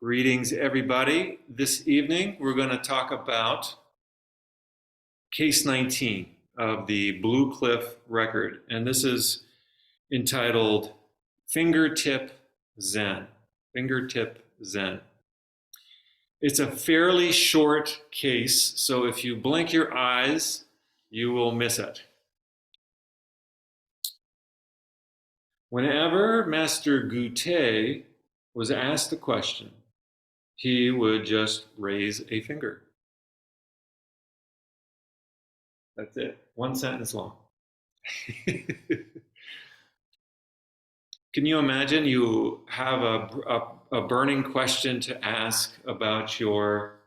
Greetings, everybody. This evening, we're going to talk about case 19 of the Blue Cliff record. And this is entitled Fingertip Zen. Fingertip Zen. It's a fairly short case, so if you blink your eyes, you will miss it. Whenever Master Gutei was asked a question, he would just raise a finger. That's it. One sentence long. Can you imagine you have a burning question to ask about your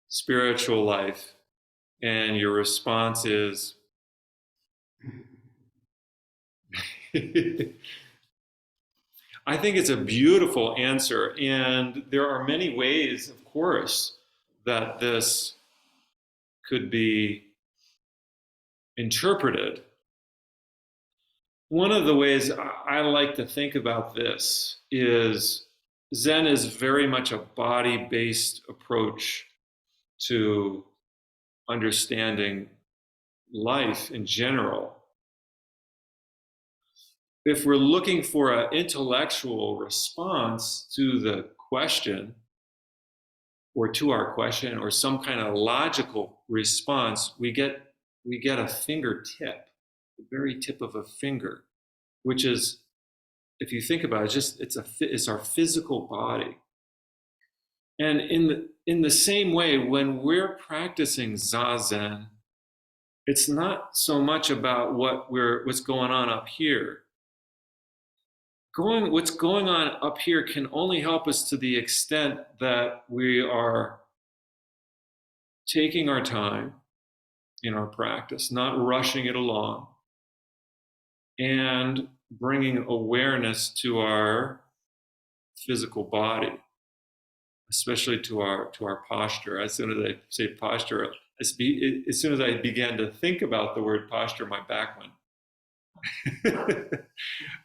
spiritual life, and your response is, I think it's a beautiful answer, and there are many ways, of course, that this could be interpreted. One of the ways I like to think about this is Zen is very much a body-based approach to understanding life in general. If we're looking for an intellectual response to the question, or to our question, or some kind of logical response, we get a fingertip, the very tip of a finger, which is, if you think about it, it's our physical body. And in the same way, when we're practicing Zazen, it's not so much about what's going on up here. What's going on up here can only help us to the extent that we are taking our time in our practice, not rushing it along, and bringing awareness to our physical body, especially to our posture. As soon as I say posture, as soon as I began to think about the word posture, my back went.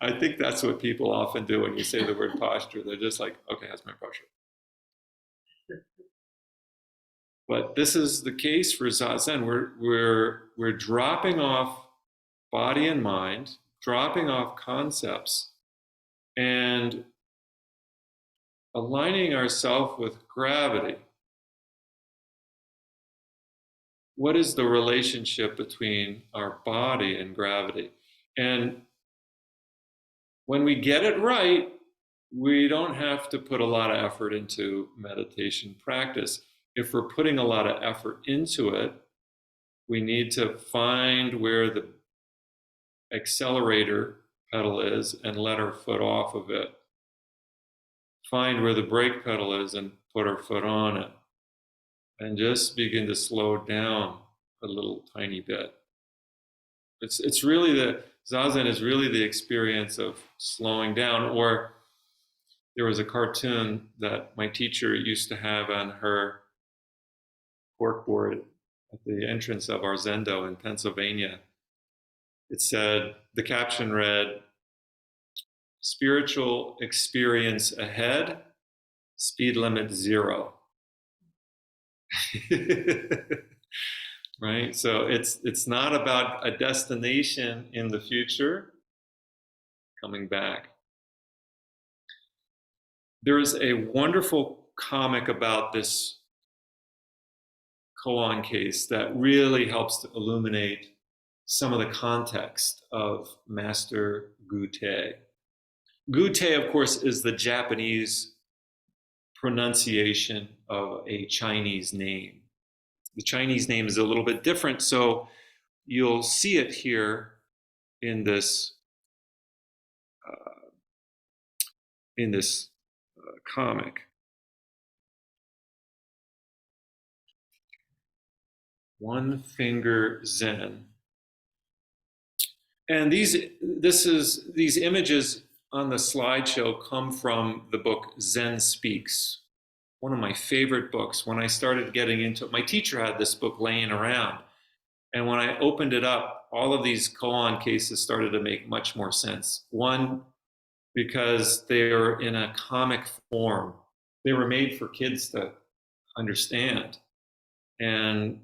I think that's what people often do when you say the word posture. They're just like, okay, that's my posture. But this is the case for Zazen. We're dropping off body and mind, dropping off concepts, and aligning ourselves with gravity. What is the relationship between our body and gravity? And when we get it right, we don't have to put a lot of effort into meditation practice. If we're putting a lot of effort into it, we need to find where the accelerator pedal is and let our foot off of it. Find where the brake pedal is and put our foot on it. And just begin to slow down a little tiny bit. It's really Zazen is really the experience of slowing down. Or there was a cartoon that my teacher used to have on her corkboard at the entrance of our Zendo in Pennsylvania. It said, the caption read, "Spiritual experience ahead, speed limit 0." Right? So it's not about a destination in the future, coming back. There is a wonderful comic about this koan case that really helps to illuminate some of the context of Master Gutei. Gutei, of course, is the Japanese pronunciation of a Chinese name. The Chinese name is a little bit different, so you'll see it here in this comic. One finger Zen. And these images on the slideshow come from the book Zen Speaks, one of my favorite books. When I started getting into it, my teacher had this book laying around. And when I opened it up, all of these koan cases started to make much more sense. One, because they are in a comic form. they were made for kids to understand. And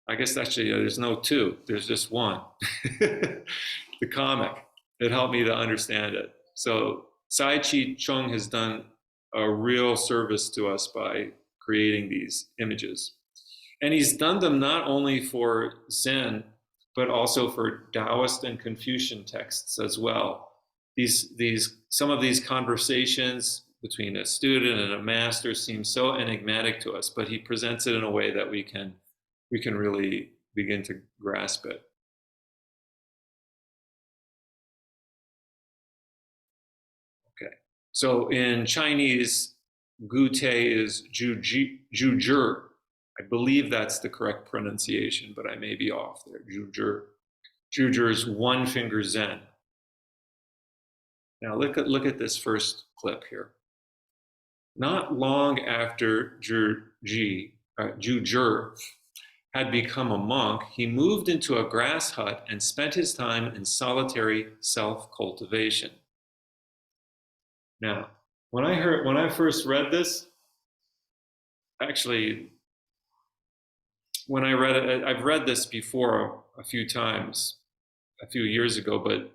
I guess actually there's no two, there's just one. The comic. It helped me to understand it. So Tsai Chung has done a real service to us by creating these images. And he's done them not only for Zen, but also for Taoist and Confucian texts as well. Some of these conversations between a student and a master seem so enigmatic to us, but he presents it in a way that we can really begin to grasp it. Okay, so in Chinese, Gutei is Juzhi. I believe that's the correct pronunciation, but I may be off there. Juzhi. Juzhi is one finger Zen. Now look at this first clip here. Not long after Juzhi had become a monk, he moved into a grass hut and spent his time in solitary self-cultivation. Now, when I first read this, actually, when I read it, I've read this before a few times, a few years ago, but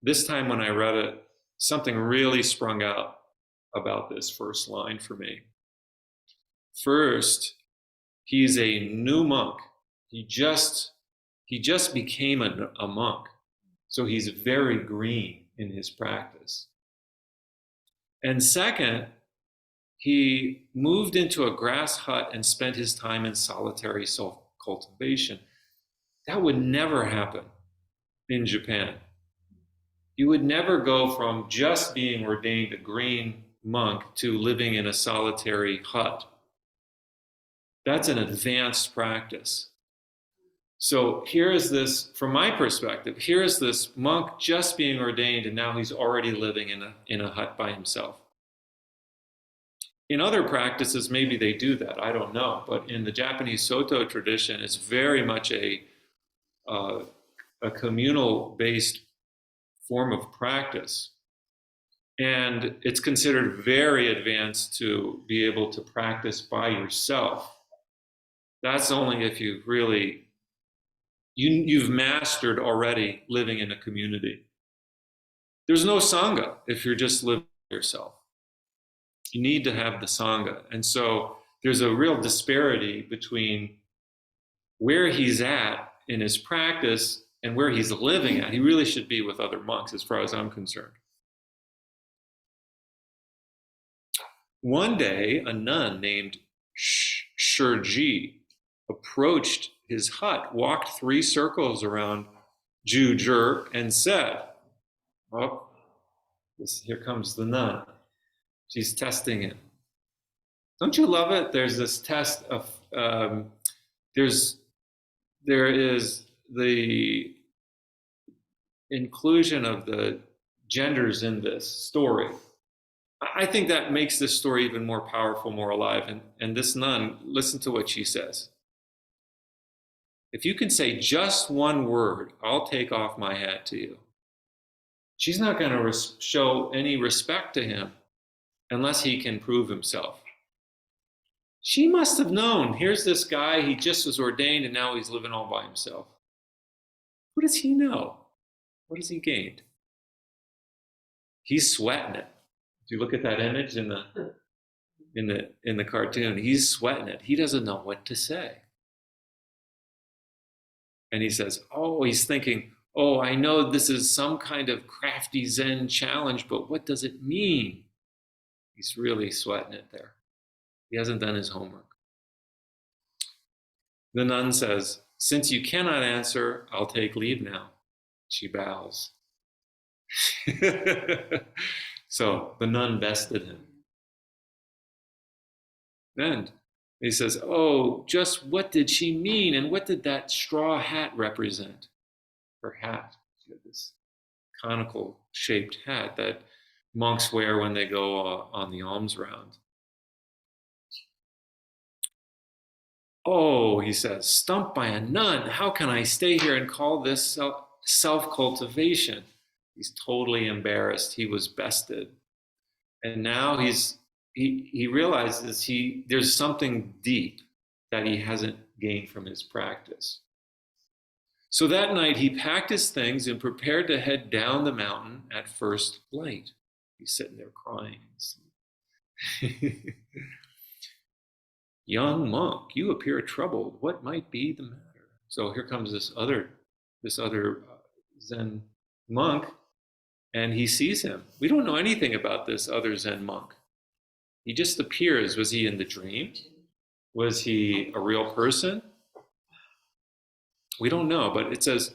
this time when I read it, something really sprung out about this first line for me. First, he's a new monk. He just became a monk. So he's very green in his practice. And second, he moved into a grass hut and spent his time in solitary self-cultivation. That would never happen in Japan. You would never go from just being ordained a green monk to living in a solitary hut. That's an advanced practice. So here is this, from my perspective, here is this monk just being ordained, and now he's already living in a hut by himself. In other practices, maybe they do that, I don't know. But in the Japanese Soto tradition, it's very much a communal-based form of practice. And it's considered very advanced to be able to practice by yourself. That's only if you've really, you've mastered already living in a community. There's no Sangha if you're just living by yourself. You need to have the Sangha. And so there's a real disparity between where he's at in his practice and where he's living at. He really should be with other monks as far as I'm concerned. One day, a nun named Shurji approached his hut, walked 3 circles around Juzhi, and said, "Oh, here comes the nun. She's testing him." Don't you love it? There's this test of there is the inclusion of the genders in this story. I think that makes this story even more powerful, more alive. And this nun, listen to what she says. "If you can say just one word, I'll take off my hat to you." She's not going to show any respect to him unless he can prove himself. She must have known, here's this guy, he just was ordained and now he's living all by himself. What does he know? What has he gained? He's sweating it. If you look at that image in the cartoon, he's sweating it. He doesn't know what to say. And he says, he's thinking, I know this is some kind of crafty Zen challenge, but what does it mean? He's really sweating it there. He hasn't done his homework. The nun says, "Since you cannot answer, I'll take leave now." She bows. So the nun bested him. Then he says, just what did she mean? And what did that straw hat represent? Her hat. She had this conical shaped hat that monks wear when they go on the alms round. He says, "Stumped by a nun. How can I stay here and call this self-cultivation?" He's totally embarrassed. He was bested. And now he's he realizes there's something deep that he hasn't gained from his practice. So that night he packed his things and prepared to head down the mountain at first light. He's sitting there crying. Young monk, you appear troubled. What might be the matter? So here comes this other Zen monk, and he sees him. We don't know anything about this other Zen monk. He just appears. Was he in the dream? Was he a real person? We don't know, but it says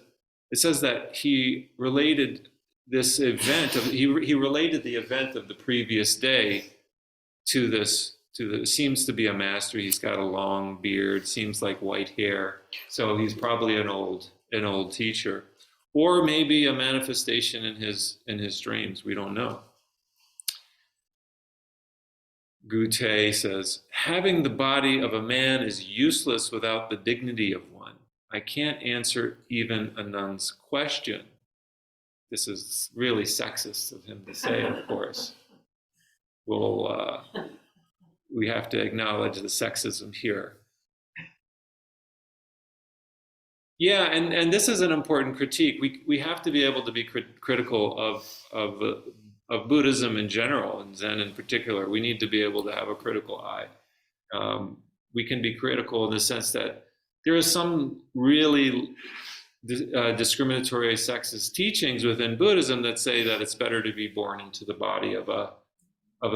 that he related this event he related the event of the previous day to this. Seems to be a master. He's got a long beard, seems like white hair, so he's probably an old teacher, or maybe a manifestation in his dreams. We don't know. Gutei says, having the body of a man is useless without the dignity of one. I can't answer even a nun's question. This is really sexist of him to say, of course. We have to acknowledge the sexism here. Yeah, and this is an important critique. We have to be able to be critical of Buddhism in general, and Zen in particular. We need to be able to have a critical eye. We can be critical in the sense that there is some really discriminatory sexist teachings within Buddhism that say that it's better to be born into the body of a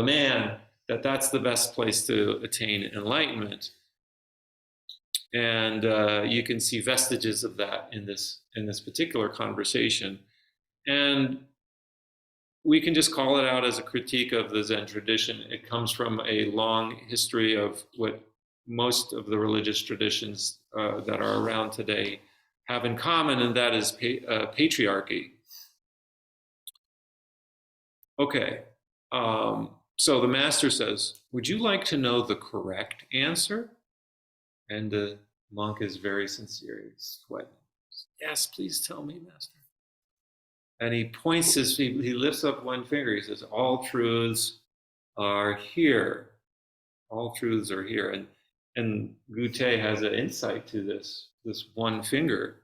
man, that's the best place to attain enlightenment. And you can see vestiges of that in this particular conversation. And we can just call it out as a critique of the Zen tradition. It comes from a long history of what most of the religious traditions that are around today have in common, and that is patriarchy. Okay. So the master says, would you like to know the correct answer? And the monk is very sincere. He's sweating. Yes, please tell me, master. And he he lifts up one finger. He says, all truths are here. All truths are here. And Gutei has an insight to this one finger.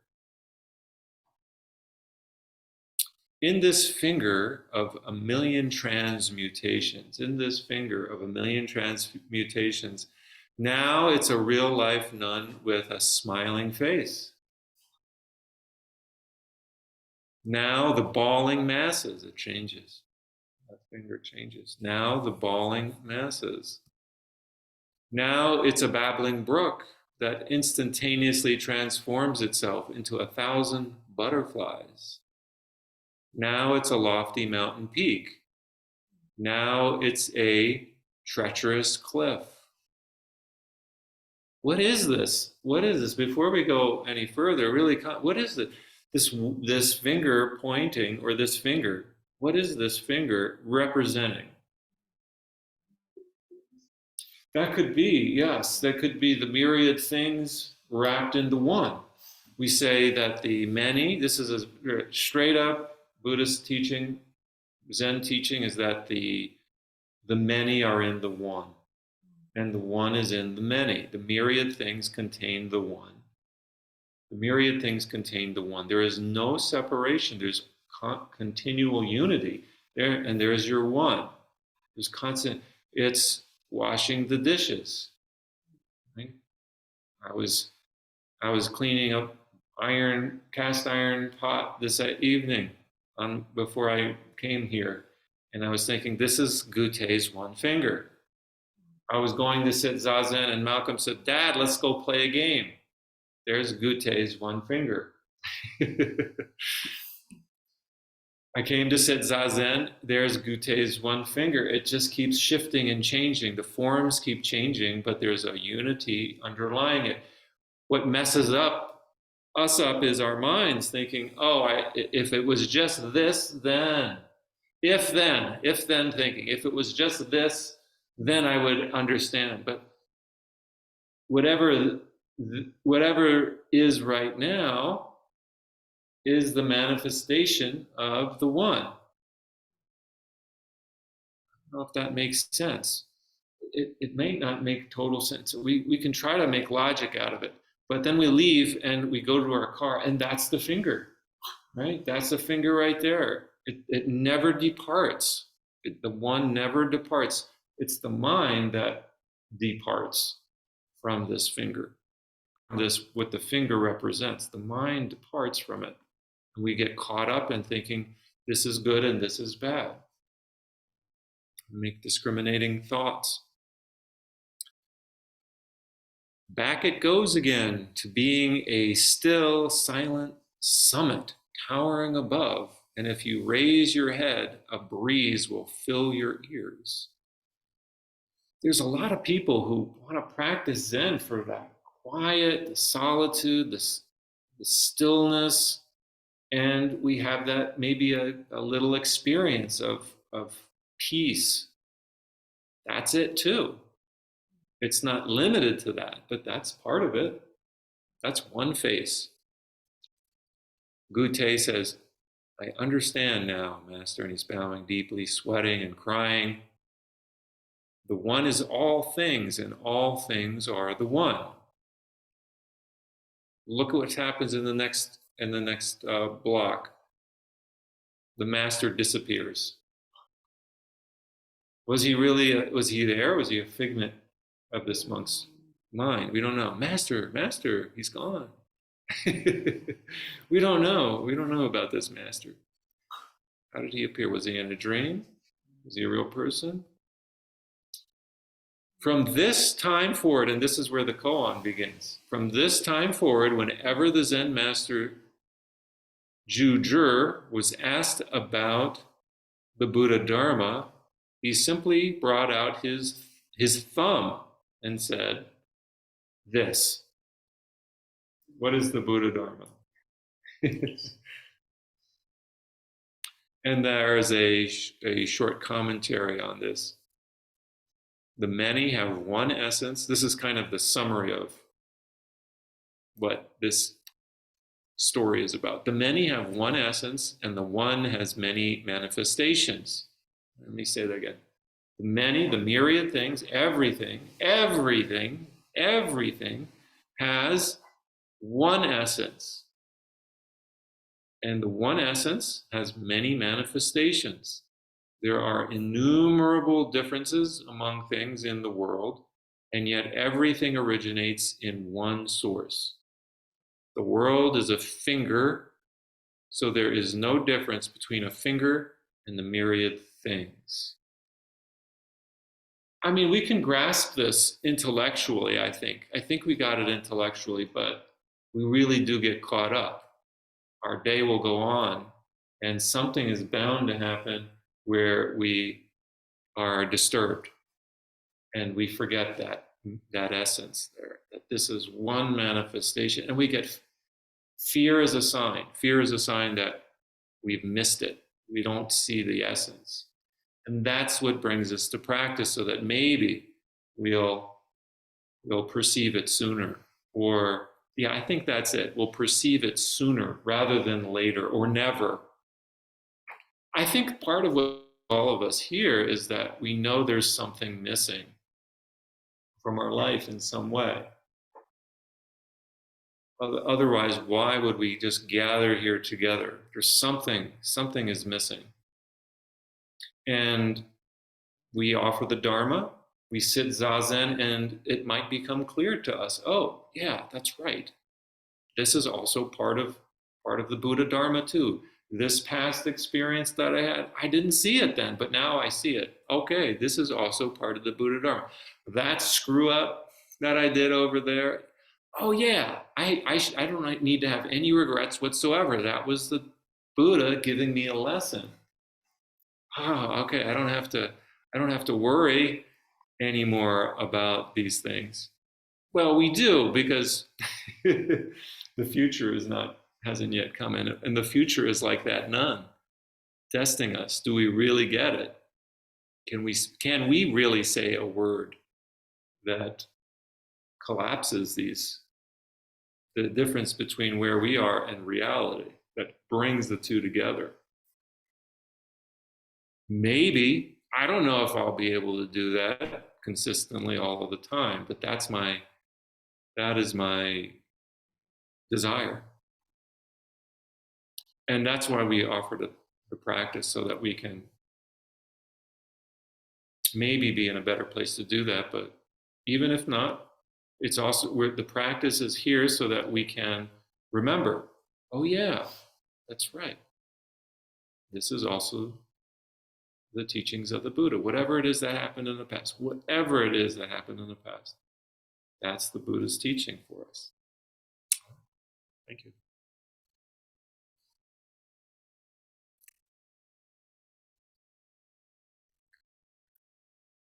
In this finger of a million transmutations, now it's a real life nun with a smiling face. Now the bawling masses, it changes. That finger changes. Now the bawling masses. Now it's a babbling brook that instantaneously transforms itself into 1,000 butterflies. Now it's a lofty mountain peak. Now it's a treacherous cliff. What is this? What is this? Before we go any further, really, what is it? This finger pointing, or this finger, what is this finger representing? That could be, yes, that could be the myriad things wrapped into one. We say that the many, this is a straight up Buddhist teaching, Zen teaching, is that the many are in the one, and the one is in the many. The myriad things contain the one. The myriad things contain the one. There is no separation. There's continual unity there, and there is your one. There's constant. It's washing the dishes. Right? I was cleaning up cast iron pot this evening before I came here, and I was thinking, this is Gutei's one finger. I was going to sit Zazen, and Malcolm said, Dad, let's go play a game. There's Gutei's one finger. I came to sit Zazen, there's Gutei's one finger. It just keeps shifting and changing. The forms keep changing, but there's a unity underlying it. What messes us up is our minds thinking, if it was just this, then. If then thinking, if it was just this, then I would understand. But whatever is right now is the manifestation of the one. I don't know if that makes sense. it may not make total sense. We can try to make logic out of it, but then we leave and we go to our car, and that's the finger, right? That's the finger right there. It never departs. The one never departs. It's the mind that departs from this finger. This, what the finger represents, the mind departs from it. And we get caught up in thinking this is good and this is bad. Make discriminating thoughts. Back it goes again to being a still, silent summit towering above. And if you raise your head, a breeze will fill your ears. There's a lot of people who want to practice Zen for that quiet, the solitude, the stillness, and we have that maybe a little experience of peace. That's it too. It's not limited to that, but that's part of it. That's one face. Gutei says, I understand now, Master, and he's bowing deeply, sweating and crying. The one is all things, and all things are the one. Look at what happens in the next block. The master disappears. Was he really? Was he there? Was he a figment of this monk's mind? We don't know. Master, he's gone. We don't know. We don't know about this master. How did he appear? Was he in a dream? Was he a real person? From this time forward, and this is where the koan begins, from this time forward, whenever the Zen master Jujur was asked about the Buddha Dharma, he simply brought out his thumb and said, this. What is the Buddha Dharma? And there is a short commentary on this. The many have one essence. This is kind of the summary of what this story is about. The many have one essence, and the one has many manifestations. Let me say that again. The many, the myriad things, everything has one essence. And the one essence has many manifestations. There are innumerable differences among things in the world, and yet everything originates in one source. The world is a finger, so there is no difference between a finger and the myriad things. I mean, we can grasp this intellectually, I think. I think we got it intellectually, but we really do get caught up. Our day will go on, and something is bound to happen where we are disturbed and we forget that essence there, that this is one manifestation, and we get fear as a sign. Fear is a sign that we've missed it. We don't see the essence. And that's what brings us to practice, so that maybe we'll perceive it sooner. Or, yeah, I think that's it. We'll perceive it sooner rather than later or never. I think part of what all of us hear is that we know there's something missing from our life in some way. Otherwise, why would we just gather here together? There's something is missing. And we offer the Dharma, we sit Zazen, and it might become clear to us, oh, yeah, that's right. This is also part of the Buddha Dharma too. This past experience that I had, I didn't see it then, but now I see it. Okay, this is also part of the Buddha Dharma. That screw up that I did over there, oh yeah, I don't need to have any regrets whatsoever. That was the Buddha giving me a lesson. Oh, okay, I don't have to worry anymore about these things. Well, we do, because the future hasn't yet come in, and the future is like that nun testing us. Do we really get it? Can we really say a word that collapses the difference between where we are and reality, that brings the two together? Maybe. I don't know if I'll be able to do that, consistently all of the time, but that is my desire. And that's why we offer the practice, so that we can maybe be in a better place to do that. But even if not, it's also the practice is here so that we can remember, oh yeah, that's right. This is also the teachings of the Buddha. Whatever it is that happened in the past, whatever it is that happened in the past, that's the Buddha's teaching for us. Thank you.